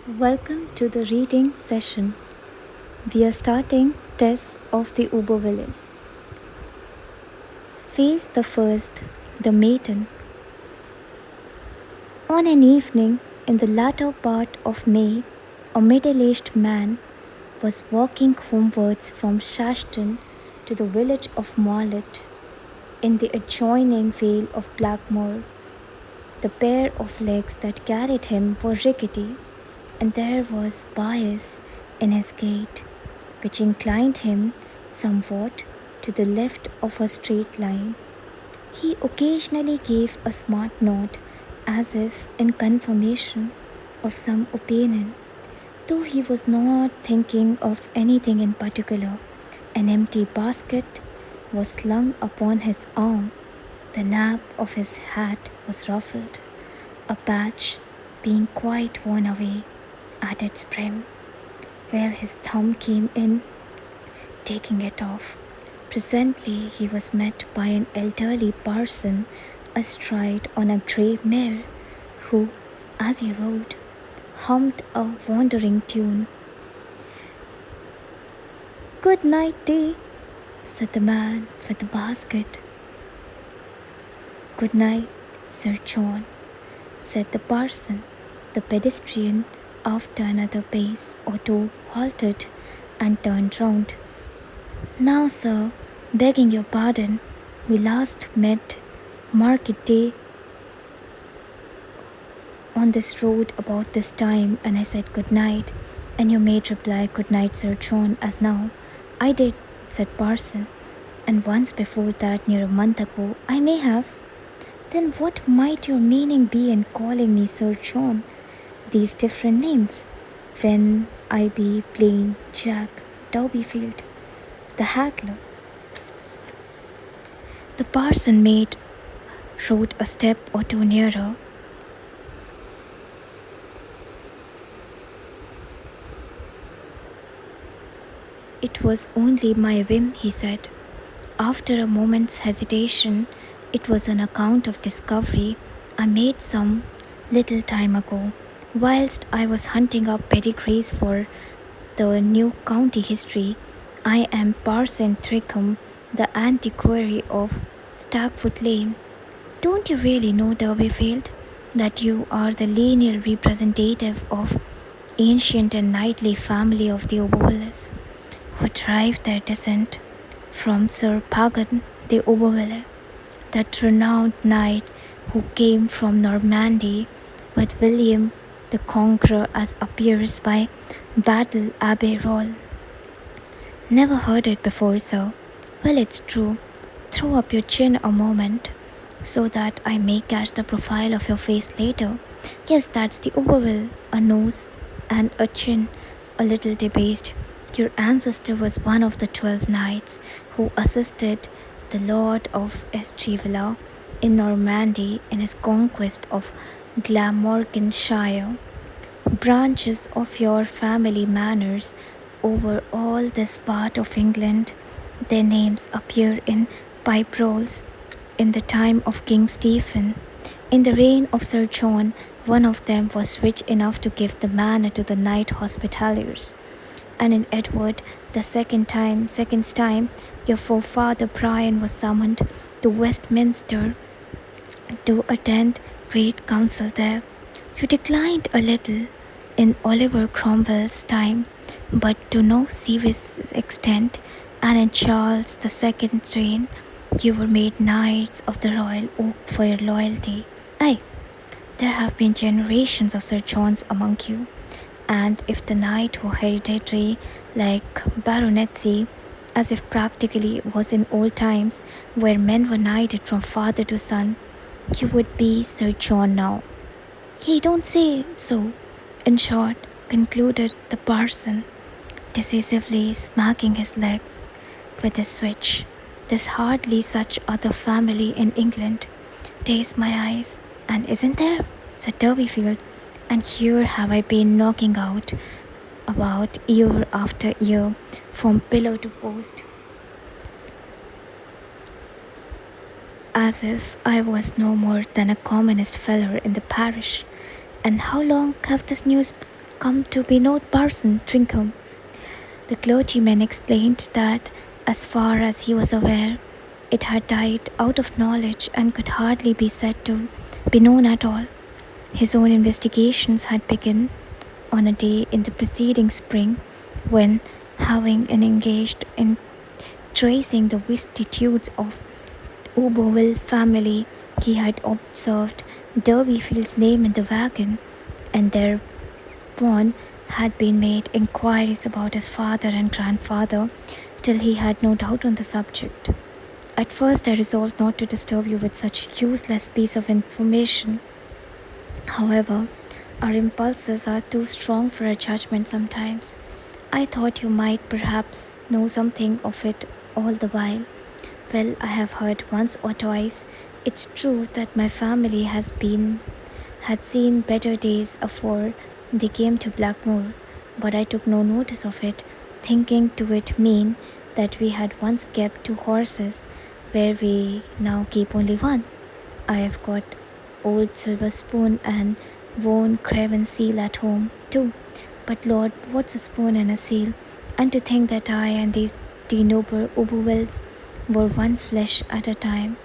Welcome to the reading session. We are starting Tess of the Ubervilles. Phase the first, the maiden. On an evening in the latter part of May, a middle-aged man was walking homewards from Shashton to the village of Marlett in the adjoining vale of Blackmore. The pair of legs that carried him were rickety, and there was bias in his gait, which inclined him somewhat to the left of a straight line. He occasionally gave a smart nod, as if in confirmation of some opinion, though he was not thinking of anything in particular. An empty basket was slung upon his arm. The nap of his hat was ruffled, a patch being quite worn away at its brim, where his thumb came in, taking it off. Presently he was met by an elderly parson astride on a grey mare, who, as he rode, hummed a wandering tune. "Good night, Dee," said the man with the basket. "Good night, Sir John," said the parson. The pedestrian, after another pace or two, halted and turned round. "Now, sir, begging your pardon, we last met market day on this road about this time, and I said good night, and you made reply, 'Good night, Sir John,' as now." "I did," said parson, "and once before that near a month ago I may have." "Then what might your meaning be in calling me Sir John? These different names, when I be plain Jack Durbeyfield, the haggler." The parson rode a step or two nearer. "It was only my whim," he said. After a moment's hesitation, "It was on account of discovery I made some little time ago, whilst I was hunting up pedigrees for the new county history. I am Parson Trickham, the antiquary of Stagfoot Lane. Don't you really know, Durbeyfield, that you are the lineal representative of ancient and knightly family of the Ubervilles, who derive their descent from Sir Pagan de Aubervilliers, that renowned knight who came from Normandy with William the Conqueror, as appears by Battle Abbey Roll?" "Never heard it before, sir." "Well, it's true. Throw up your chin a moment, so that I may catch the profile of your face later. Yes, that's the Auberville, a nose and a chin, a little debased. Your ancestor was one of the 12 knights who assisted the Lord of Estrevilla in Normandy in his conquest of Glamorganshire. Branches of your family manors over all this part of England. Their names appear in pipe rolls. In the time of King Stephen, in the reign of Sir John, one of them was rich enough to give the manor to the Knight Hospitallers. And in Edward the second's time, your forefather Brian was summoned to Westminster to attend great council there. You declined a little in Oliver Cromwell's time, but to no serious extent, and in Charles II's reign you were made Knights of the Royal Oak for your loyalty. Aye, there have been generations of Sir Johns among you, and if the knight were hereditary like baronetcy, as if practically it was in old times, where men were knighted from father to son, you would be Sir John now." "Ye don't say so. In short," concluded the parson, decisively smacking his leg with his switch, "there's hardly such other family in England. Daze my eyes, and isn't there?" said Durbeyfield. "And here have I been knocking about year after year, from pillar to post, as if I was no more than a commonest feller in the parish. And how long have this news come to be known Parson Trinkum. The clergyman explained that, as far as he was aware, it had died out of knowledge and could hardly be said to be known at all. His own investigations had begun on a day in the preceding spring when, having engaged in tracing the vicissitudes of Oberville family, he had observed Derbyfield's name in the wagon, and thereupon had been made inquiries about his father and grandfather till he had no doubt on the subject. At first I resolved not to disturb you with such useless piece of information. However, our impulses are too strong for a judgment sometimes. I thought you might perhaps know something of it all the while. Well, I have heard once or twice. It's true that my family had seen better days afore they came to Blackmore, but I took no notice of it, thinking to it mean that we had once kept 2 horses, where we now keep only 1. I have got old silver spoon and worn craven seal at home too. But Lord, what's a spoon and a seal? And to think that I and these noble Obervilles were one flesh at a time.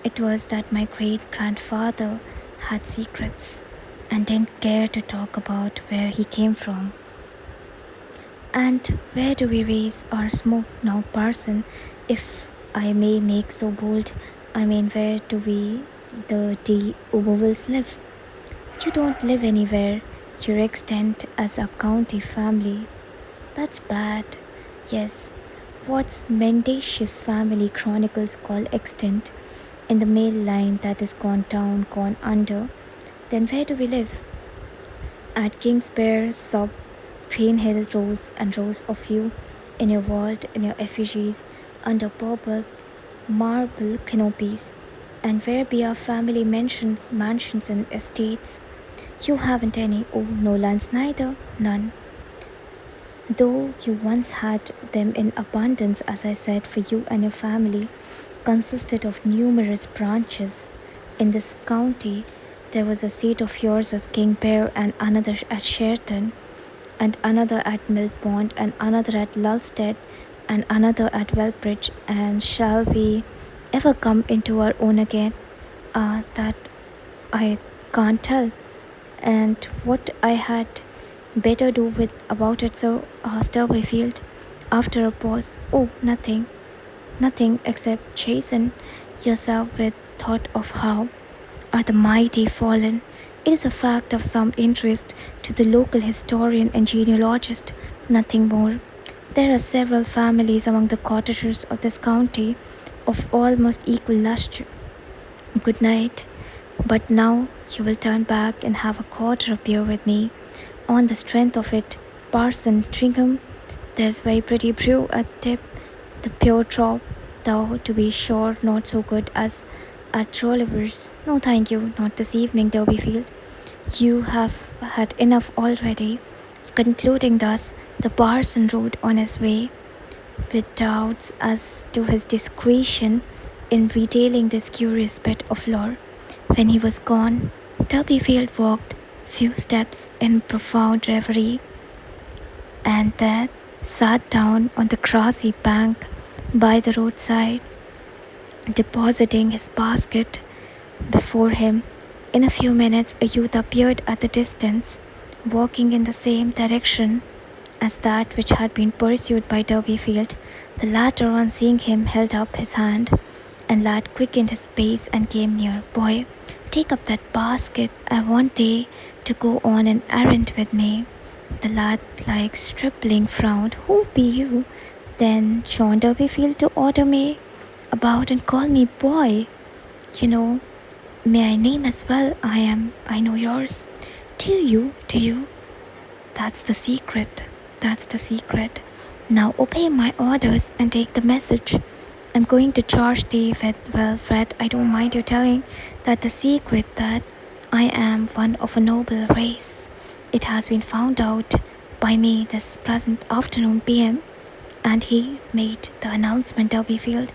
It was that my great-grandfather had secrets and didn't care to talk about where he came from. And where do we raise our smoke now, Parson, if I may make so bold? I mean, where do we, the D. Obervilles, live? You don't live anywhere. You're extant as a county family. That's bad. Yes, what's mendacious family chronicles call extant in the male line that is gone down, gone under. Then where do we live? At Kingsbere, Sob, Green Hill, rows and rows of you in your vault, in your effigies, under purple marble canopies. And where be our family mansions and estates? You haven't any. Oh, no lands neither. None. Though you once had them in abundance, as I said, for you and your family consisted of numerous branches. In this county, there was a seat of yours at Kingpere, and another at Sherton, and another at Millpond, and another at Lulstead, and another at Wellbridge. And shall we ever come into our own again? That I can't tell. And what I had better do with about it, Sir Turbyfield, after a pause. Oh, nothing except chasten yourself with thought of how are the mighty fallen. It is a fact of some interest to the local historian and genealogist, nothing more. There are several families among the cottagers of this county of almost equal lustre. Good night. But now you will turn back and have a quarter of beer with me. On the strength of it, Parson Trinkum, there's very pretty brew at Tip, the pure drop, though to be sure not so good as at Rolliver's. No, thank you, not this evening, Derbyfield. You have had enough already. Concluding thus, the parson rode on his way, with doubts as to his discretion in retailing this curious bit of lore. When he was gone, Turbyfield walked few steps in profound reverie, and then sat down on the grassy bank by the roadside, depositing his basket before him. In a few minutes, a youth appeared at the distance, walking in the same direction as that which had been pursued by Turbyfield. The latter, on seeing him, held up his hand, and lad quickened his pace and came near. Boy, take up that basket. I want thee to go on an errand with me. The lad, like stripling, frowned. Who be you? Then John Turbyfield to order me about and call me boy. You know, may I name as well? I know yours. Do you? That's the secret. Now obey my orders and take the message. I'm going to charge thee with, well, Fred, I don't mind you telling that the secret that I am one of a noble race. It has been found out by me this present afternoon PM. And he made the announcement. Turbyfield,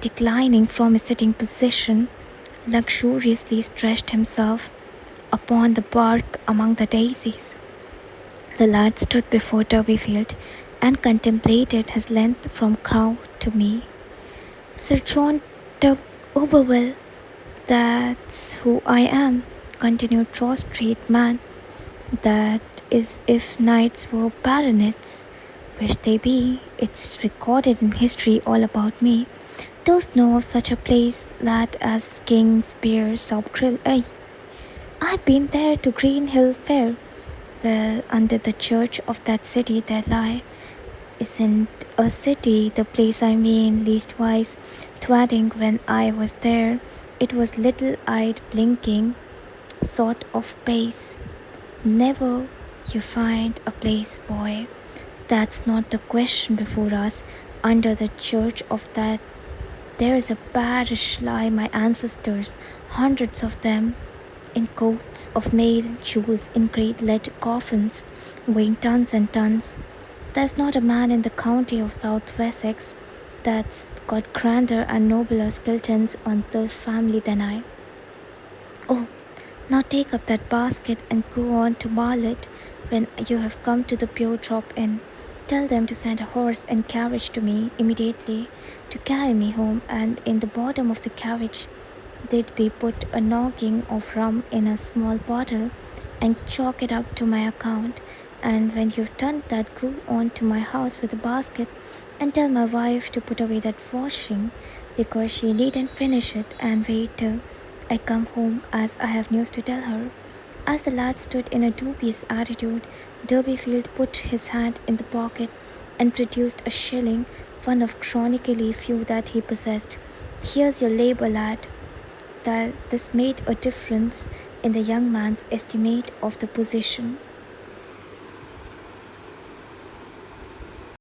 declining from his sitting position, luxuriously stretched himself upon the bark among the daisies. The lad stood before Durbeyfield and contemplated his length from Crow to me. Sir John Oberville, that's who I am, continued Ross Street man. That is if knights were baronets, which they be. It's recorded in history all about me. Dost know of such a place, lad, as Kingspear Subgrill? Aye, I've been there to Green Hill Fair. Well, under the church of that city there lie. Isn't a city the place I mean, leastwise, twatting when I was there, it was little-eyed blinking sort of place. Never you find a place, boy. That's not the question before us. Under the church of that there is a parish lie my ancestors, hundreds of them, in coats of mail, jewels in great lead coffins, weighing tons and tons. There's not a man in the county of South Wessex that's got grander and nobler skeletons on the family than I. Oh, now take up that basket and go on to Marlet. When you have come to the Pure Drop Inn, tell them to send a horse and carriage to me immediately to carry me home, and in the bottom of the carriage they'd be put a noggin of rum in a small bottle and chalk it up to my account. And when you've done that, go on to my house with a basket and tell my wife to put away that washing because she needn't finish it, and wait till I come home, as I have news to tell her. As the lad stood in a dubious attitude, Durbeyfield put his hand in the pocket and produced a shilling, one of chronically few that he possessed. Here's your labor, lad. That this made a difference in the young man's estimate of the position.